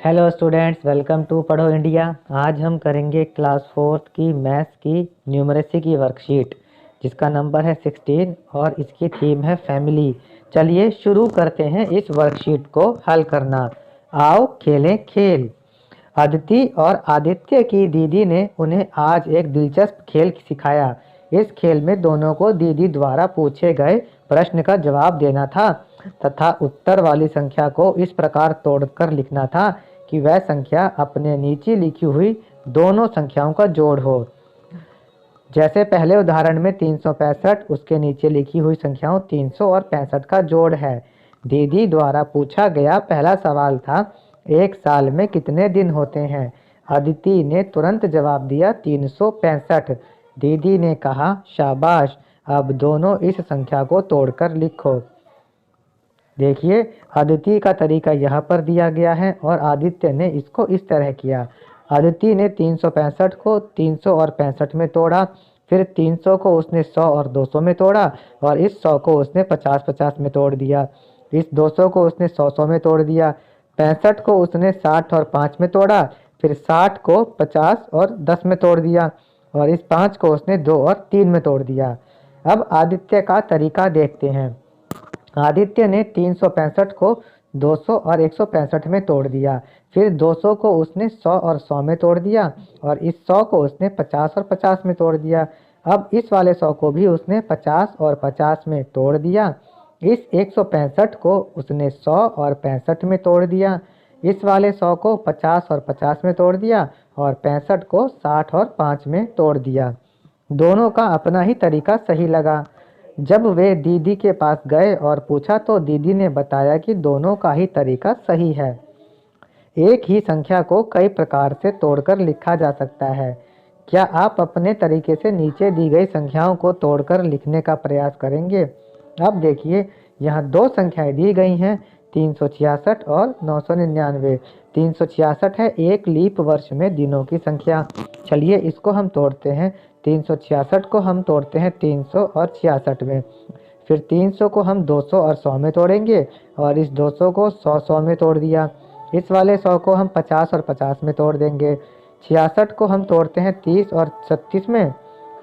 Hello students, welcome to पढ़ो India. आज हम करेंगे क्लास फोर्थ की मैथ्स की न्यूमरेसी की वर्कशीट जिसका नंबर है 16 और इसकी थीम है फैमिली। चलिए शुरू करते हैं इस वर्कशीट को हल करना। आओ खेलें खेल। अदिति और आदित्य की दीदी ने उन्हें आज एक दिलचस्प खेल सिखाया। इस खेल में दोनों को दीदी द्वारा पूछे गए प्रश्न का जवाब देना था तथा उत्तर वाली संख्या को इस प्रकार तोड़कर लिखना था कि वह संख्या अपने नीचे लिखी हुई दोनों संख्याओं का जोड़ हो। जैसे पहले उदाहरण में 365 उसके नीचे लिखी हुई संख्याओं 300 और 65 का जोड़ है। दीदी द्वारा पूछा गया पहला सवाल था, एक साल में कितने दिन होते हैं। अदिति ने तुरंत जवाब दिया 365। दीदी ने कहा शाबाश, अब दोनों इस संख्या को तोड़कर लिखो। देखिए अदिति का तरीका यहाँ पर दिया गया है और आदित्य ने इसको इस तरह किया। अदिति ने 365 को 300 और 65 में तोड़ा, फिर 300 को उसने 100 और 200 में तोड़ा और इस 100 को उसने 50-50 में तोड़ दिया। इस 200 को उसने 100-100 में तोड़ दिया। 65 को उसने 60 और 5 में तोड़ा, फिर 60 को 50 और 10 में तोड़ दिया और इस 5 को उसने 2 और 3 में तोड़ दिया। अब आदित्य का तरीका देखते हैं। आदित्य ने 365 को 200 और 165 में तोड़ दिया, फिर 200 को उसने 100 और 100 में तोड़ दिया और इस 100 को उसने 50 और 50 में तोड़ दिया। अब इस वाले 100 को भी उसने 50 और 50 में तोड़ दिया। इस 165 को उसने 100 और 65 में तोड़ दिया। इस वाले 100 को 50 और 50 में तोड़ दिया और 65 को 60 और 5 में तोड़ दिया। दोनों का अपना ही तरीका सही लगा। जब वे दीदी के पास गए और पूछा तो दीदी ने बताया कि दोनों का ही तरीका सही है। एक ही संख्या को कई प्रकार से तोड़कर लिखा जा सकता है। क्या आप अपने तरीके से नीचे दी गई संख्याओं को तोड़कर लिखने का प्रयास करेंगे? अब देखिए यहाँ दो संख्याएं दी गई हैं, 366 और 999। 366 है एक लीप वर्ष में दिनों की संख्या। चलिए इसको हम तोड़ते हैं। 366 को हम तोड़ते हैं 300 और 66 में, फिर 300 को हम 200 और 100 में तोड़ेंगे और इस 200 को 100 में तोड़ दिया। इस वाले 100 को हम 50 और 50 में तोड़ देंगे। 66 को हम तोड़ते हैं 30 और 36 में,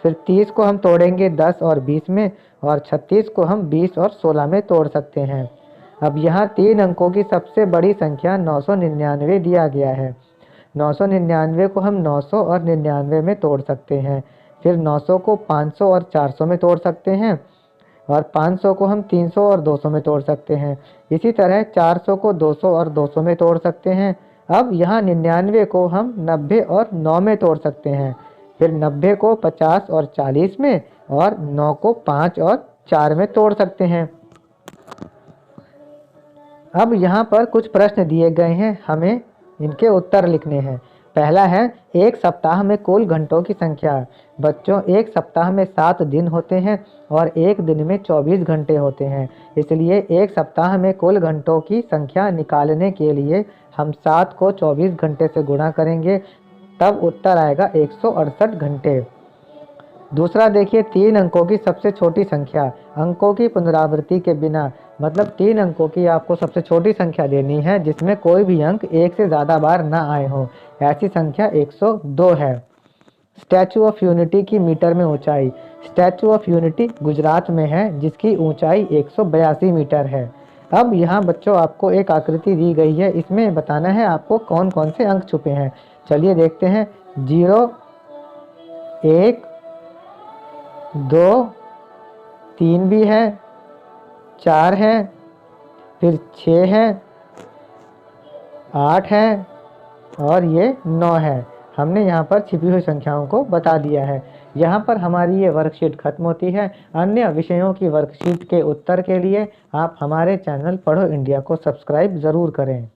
फिर 30 को हम तोड़ेंगे 10 और 20 में और 36 को हम 20 और 16 में तोड़ सकते हैं। अब यहाँ 3 अंकों की सबसे बड़ी संख्या 999 दिया गया है। 999 को हम 900 और 99 में तोड़ सकते हैं, फिर 900 को 500 और 400 में तोड़ सकते हैं और 500 को हम 300 और 200 में तोड़ सकते हैं। इसी तरह 400 को 200 और 200 में तोड़ सकते हैं। अब यहाँ 99 को हम 90 और 9 में तोड़ सकते हैं, फिर 90 को 50 और 40 में और 9 को 5 और 4 में तोड़ सकते हैं। अब यहाँ पर कुछ प्रश्न दिए गए हैं, हमें इनके उत्तर लिखने हैं। पहला है एक सप्ताह में कुल घंटों की संख्या। बच्चों एक सप्ताह में 7 दिन होते हैं और एक दिन में 24 घंटे होते हैं, इसलिए एक सप्ताह में कुल घंटों की संख्या निकालने के लिए हम 7 को 24 घंटे से गुणा करेंगे, तब उत्तर आएगा 168 घंटे। दूसरा देखिए 3 अंकों की सबसे छोटी संख्या। अंकों की पुनरावृत्ति के बिना, मतलब 3 अंकों की आपको सबसे छोटी संख्या देनी है जिसमें कोई भी अंक एक से ज़्यादा बार ना आए हो। ऐसी संख्या 102 है। स्टैचू ऑफ यूनिटी की मीटर में ऊंचाई। स्टैचू ऑफ यूनिटी गुजरात में है जिसकी ऊंचाई 182 मीटर है। अब यहाँ बच्चों आपको एक आकृति दी गई है, इसमें बताना है आपको कौन कौन से अंक छुपे हैं। चलिए देखते हैं। 0, 1, 2, 3 भी है, 4 है, फिर 6 है, 8 है और ये 9 है। हमने यहाँ पर छिपी हुई संख्याओं को बता दिया है। यहाँ पर हमारी ये वर्कशीट खत्म होती है। अन्य विषयों की वर्कशीट के उत्तर के लिए आप हमारे चैनल पढ़ो इंडिया को सब्सक्राइब ज़रूर करें।